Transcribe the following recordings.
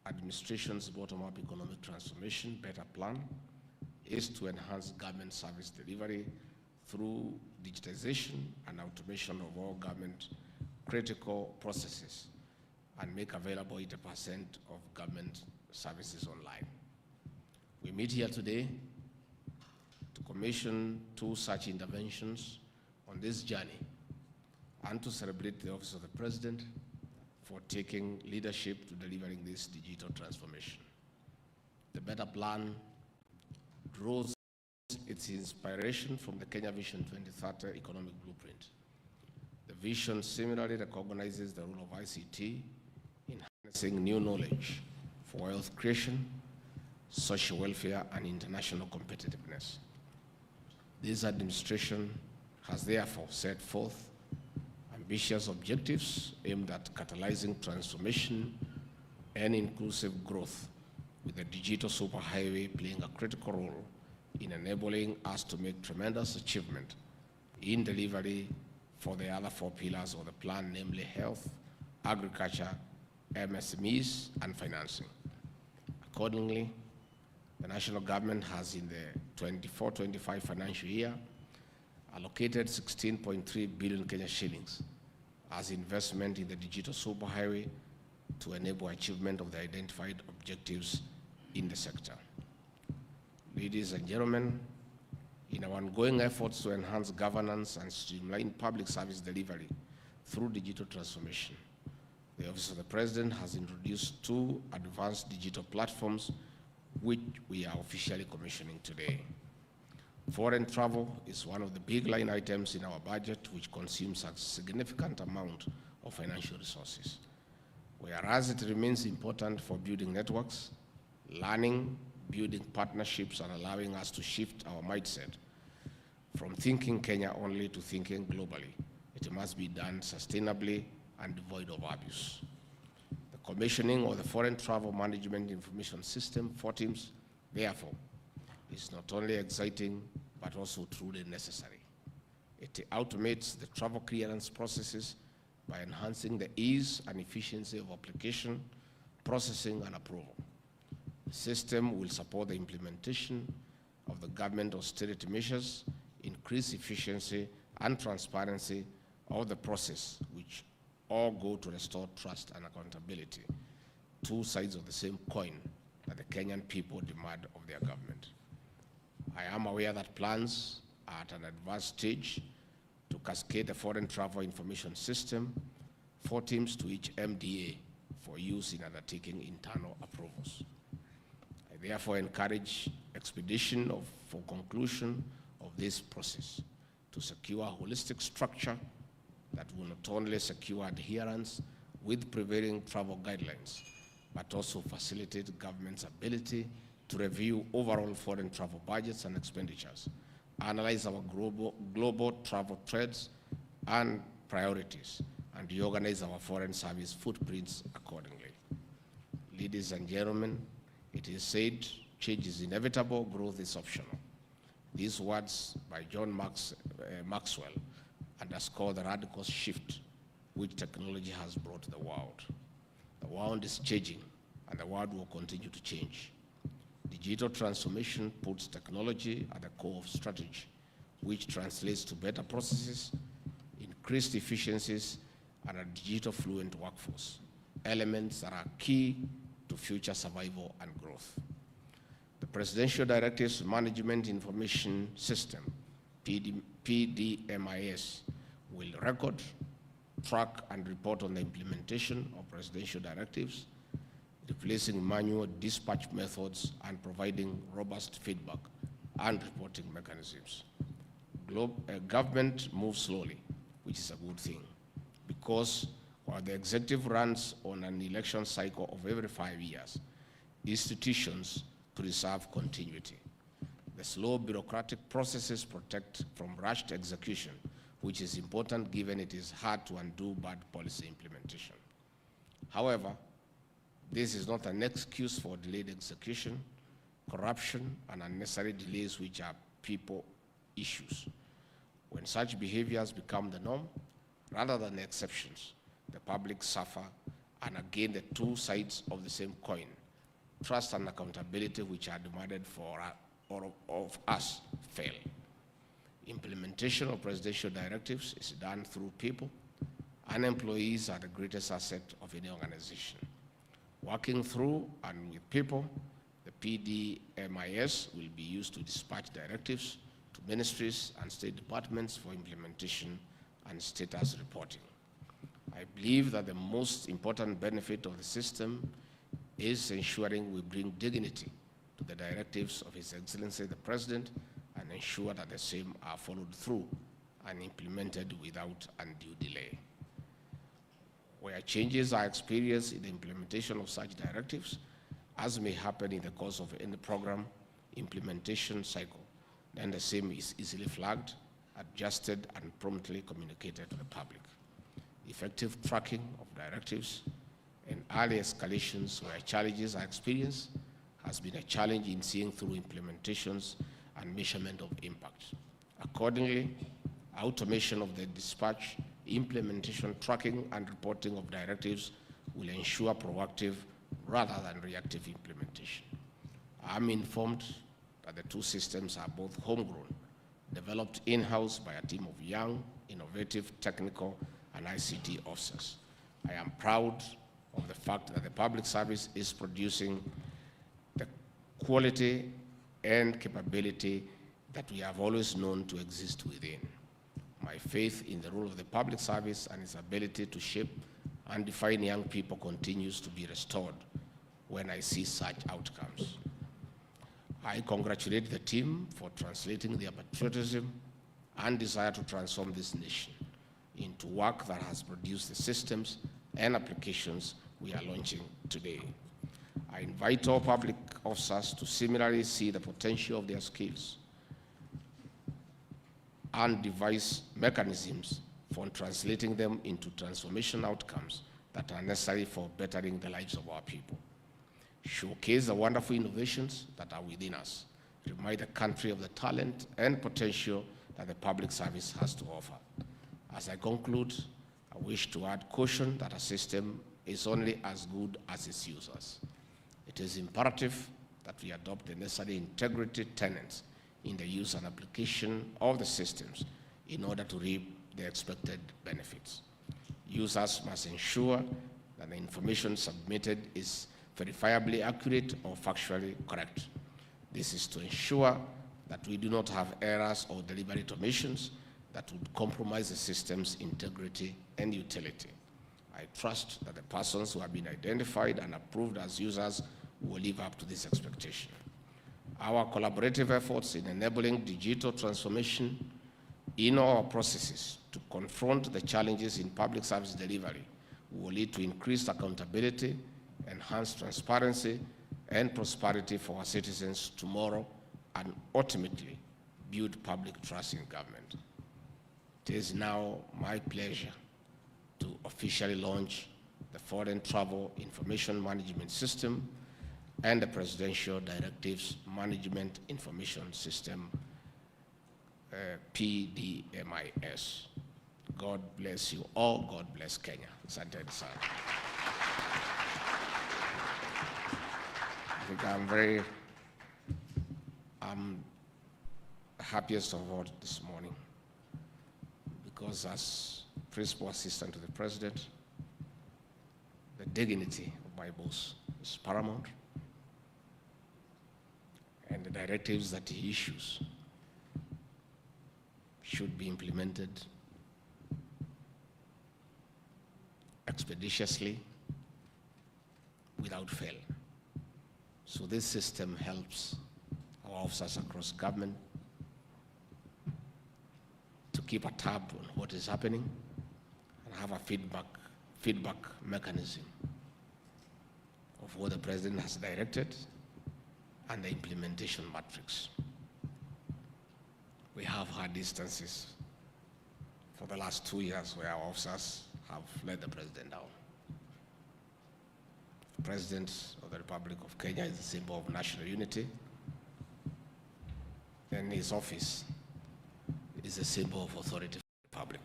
administration's bottom-up economic transformation, better plan, is to enhance government service delivery through digitization and automation of all government critical processes and make available 80% of government services online. We meet here today to commission 2 such interventions on this journey and to celebrate the Office of the President for taking leadership to delivering this digital transformation. The better plan draws its inspiration from the Kenya Vision 2030 economic blueprint. The vision similarly recognizes the role of ICT in harnessing new knowledge for wealth creation, social welfare, and international competitiveness. This administration has therefore set forth ambitious objectives aimed at catalyzing transformation and inclusive growth, with the digital superhighway playing a critical role in enabling us to make tremendous achievement in delivery for the other 4 pillars of the plan, namely health, agriculture, MSMEs, and financing. Accordingly, the national government has in the 24-25 financial year allocated 16.3 billion Kenya shillings as investment in the digital superhighway to enable achievement of the identified objectives in the sector. Ladies and gentlemen, in our ongoing efforts to enhance governance and streamline public service delivery through digital transformation, the Office of the President has introduced 2 advanced digital platforms which we are officially commissioning today. Foreign travel is one of the big line items in our budget, which consumes a significant amount of financial resources. Whereas it remains important for building networks, learning, building partnerships, and allowing us to shift our mindset from thinking Kenya only to thinking globally, it must be done sustainably and devoid of abuse. The commissioning of the Foreign Travel Management Information System, FORTIMS, therefore, is not only exciting, but also truly necessary. It automates the travel clearance processes by enhancing the ease and efficiency of application, processing, and approval. The system will support the implementation of the government austerity measures, increase efficiency and transparency of the process, which all go to restore trust and accountability, 2 sides of the same coin that the Kenyan people demand of their government. I am aware that plans are at an advanced stage to cascade the Foreign Travel Information System, FORTIMS, to each MDA for use in undertaking internal approvals. I therefore encourage expedition for conclusion of this process to secure a holistic structure that will not only secure adherence with prevailing travel guidelines, but also facilitate government's ability to review overall foreign travel budgets and expenditures, analyze our global travel trends and priorities, and reorganize our foreign service footprints accordingly. Ladies and gentlemen, it is said, change is inevitable, growth is optional. These words by John Maxwell underscore the radical shift which technology has brought to the world. The world is changing, and the world will continue to change. Digital transformation puts technology at the core of strategy, which translates to better processes, increased efficiencies, and a digital fluent workforce, elements that are key to future survival and growth. The Presidential Directives Management Information System, PDMIS, will record, track, and report on the implementation of presidential directives, replacing manual dispatch methods and providing robust feedback and reporting mechanisms. Government moves slowly, which is a good thing, because while the executive runs on an election cycle of every 5 years, institutions preserve continuity. The slow bureaucratic processes protect from rushed execution, which is important given it is hard to undo bad policy implementation. However, this is not an excuse for delayed execution, corruption, and unnecessary delays, which are people issues. When such behaviors become the norm, rather than exceptions, the public suffer and again the two sides of the same coin, trust and accountability which are demanded for all of us fail. Implementation of presidential directives is done through people, and employees are the greatest asset of any organization. Working through and with people, the PDMIS will be used to dispatch directives to ministries and state departments for implementation and status reporting. I believe that the most important benefit of the system is ensuring we bring dignity to the directives of His Excellency the President and ensure that the same are followed through and implemented without undue delay. Where changes are experienced in the implementation of such directives, as may happen in the course of any program implementation cycle, then the same is easily flagged, adjusted, and promptly communicated to the public. Effective tracking of directives and early escalations where challenges are experienced has been a challenge in seeing through implementations and measurement of impact. Accordingly, automation of the dispatch, implementation, tracking, and reporting of directives will ensure proactive rather than reactive implementation. I'm informed that the two systems are both homegrown, developed in-house by a team of young, innovative, technical, and ICT officers. I am proud of the fact that the public service is producing the quality and capability that we have always known to exist within. My faith in the role of the public service and its ability to shape and define young people continues to be restored when I see such outcomes. I congratulate the team for translating their patriotism and desire to transform this nation into work that has produced the systems and applications we are launching today. I invite all public officers to similarly see the potential of their skills and devise mechanisms for translating them into transformation outcomes that are necessary for bettering the lives of our people. Showcase the wonderful innovations that are within us. Remind the country of the talent and potential that the public service has to offer. As I conclude, I wish to add caution that a system is only as good as its users. It is imperative that we adopt the necessary integrity tenets in the use and application of the systems in order to reap the expected benefits. Users must ensure that the information submitted is verifiably accurate or factually correct. This is to ensure that we do not have errors or deliberate omissions that would compromise the system's integrity and utility. I trust that the persons who have been identified and approved as users will live up to this expectation. Our collaborative efforts in enabling digital transformation in our processes to confront the challenges in public service delivery will lead to increased accountability, enhanced transparency, and prosperity for our citizens tomorrow, and ultimately build public trust in government. It is now my pleasure to officially launch the Foreign Travel Information Management System and the Presidential Directives Management Information System, PDMIS. God bless you all. God bless Kenya. Asante sana. I think I'm happiest of all this morning because as Principal Assistant to the President, the dignity of my boss is paramount, and the directives that he issues should be implemented expeditiously without fail. So this system helps our officers across government to keep a tab on what is happening and have a feedback mechanism of what the President has directed and the implementation matrix. We have had instances for the last 2 years where our officers have let the President down. The President of the Republic of Kenya is a symbol of national unity, and his office is a symbol of authority for the Republic.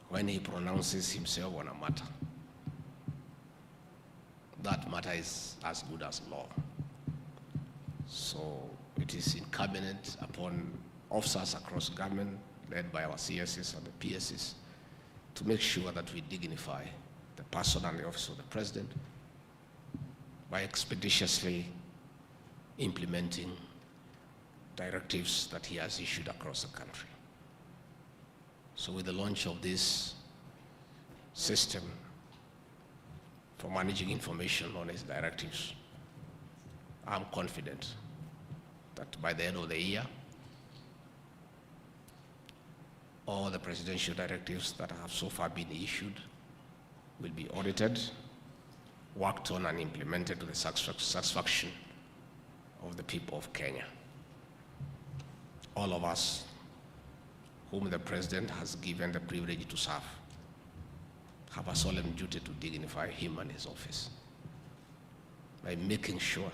When he pronounces himself on a matter, that matter is as good as law. So it is incumbent upon officers across government, led by our CSs and the PSs, to make sure that we dignify the person and the office of the president by expeditiously implementing directives that he has issued across the country. So with the launch of this system for managing information on his directives, I'm confident that by the end of the year, all the presidential directives that have so far been issued will be audited, worked on, and implemented to the satisfaction of the people of Kenya. All of us whom the president has given the privilege to serve have a solemn duty to dignify him and his office by making sure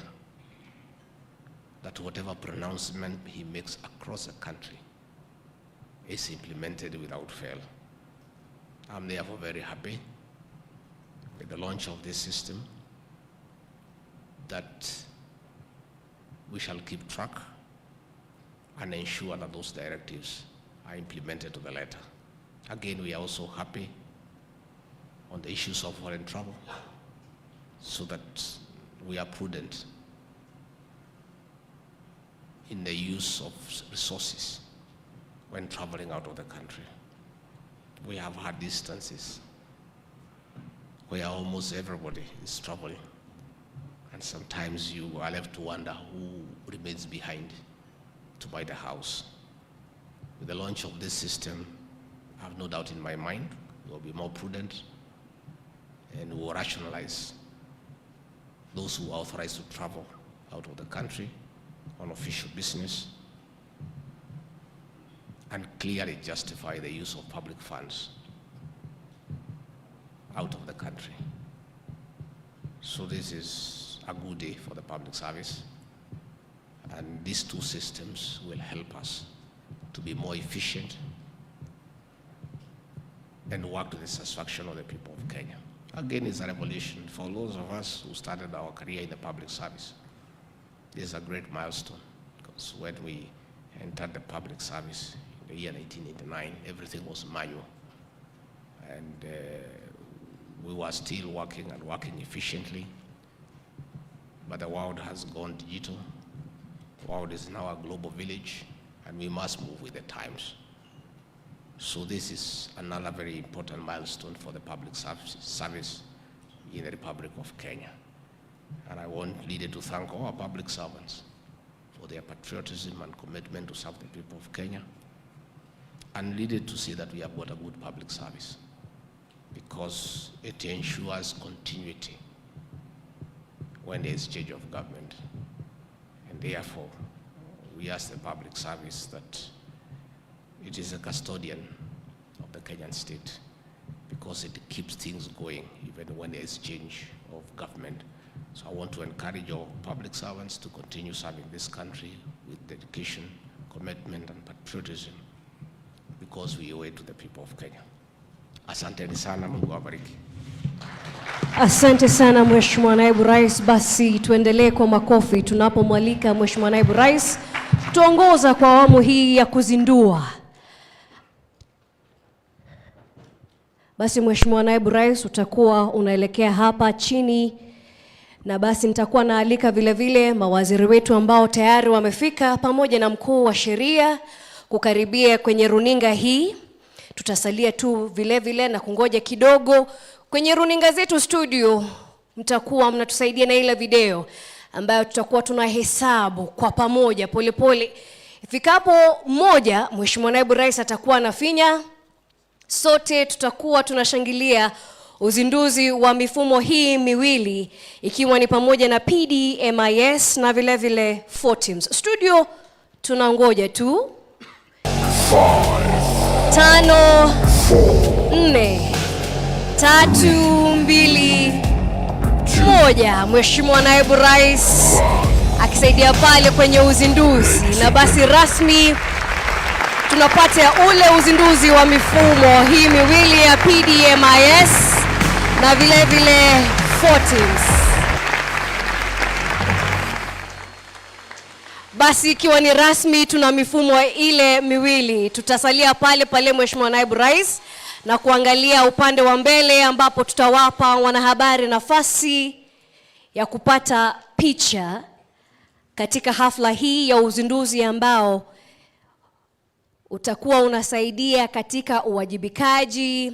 that whatever pronouncement he makes across the country is implemented without fail. I'm therefore very happy with the launch of this system, that we shall keep track and ensure that those directives are implemented to the letter. Again, we are also happy on the issues of foreign travel, so that we are prudent in the use of resources when traveling out of the country. We have had instances where almost everybody is traveling, and sometimes you are left to wonder who remains behind to buy the house. With the launch of this system, I have no doubt in my mind, we will be more prudent and we will rationalize those who are authorized to travel out of the country on official business and clearly justify the use of public funds out of the country. So this is a good day for the public service, and these two systems will help us to be more efficient and work to the satisfaction of the people of Kenya. Again, it's a revolution for those of us who started our career in the public service. This is a great milestone, because when we entered the public service in the year 1989, everything was manual, and we were still working efficiently, but the world has gone digital. The world is now a global village, and we must move with the times. So this is another very important milestone for the public service in the Republic of Kenya. And I want leader to thank all our public servants for their patriotism and commitment to serve the people of Kenya, and leader to see that we have got a good public service, because it ensures continuity when there is change of government. And therefore, we ask the public service that it is a custodian of the Kenyan state, because it keeps things going even when there is change of government. So I want to encourage all public servants to continue serving this country with dedication, commitment, and patriotism, because we owe it to the people of Kenya. Asante sana, Mungu awabariki. Asante sana Mheshimiwa Naibu Rais. Basi tuendelee kwa makofi tunapomwalika Mheshimiwa Naibu Rais tuongoza kwa awamu hii ya kuzindua. Basi Mheshimiwa Naibu Rais, utakuwa unaelekea hapa chini, na basi nitakuwa naalika vile vile mawaziri wetu ambao tayari wamefika, pamoja na mkuu wa sheria kukaribia kwenye runinga hii. Tutasalia tu vile vile na kungoja kidogo kwenye runinga zetu studio. Mtakuwa mnatusaidia na ile video ambayo tutakuwa tunahesabu kwa pamoja polepole. Ifikapo moja, Mheshimiwa Naibu Rais atakuwa anafinya. Sote tutakuwa tunashangilia uzinduzi wa mifumo hii miwili, ikiwa ni pamoja na PDMIS na vile vile 4 teams. Studio tunangoja tu. 5 4 3 2 1. Mheshimiwa Naibu Rais akisaidia pale kwenye uzinduzi, na basi rasmi tunapata ule uzinduzi wa mifumo hii miwili ya PDMIS na vile vile 4 teams. basi ikiwa ni rasmi, tuna mifumo ile miwili. Tutasalia pale pale Mheshimiwa Naibu Rais na kuangalia upande wa mbele ambapo tutawapa wanahabari nafasi ya kupata picha katika hafla hii ya uzinduzi ambao utakuwa unasaidia katika uwajibikaji,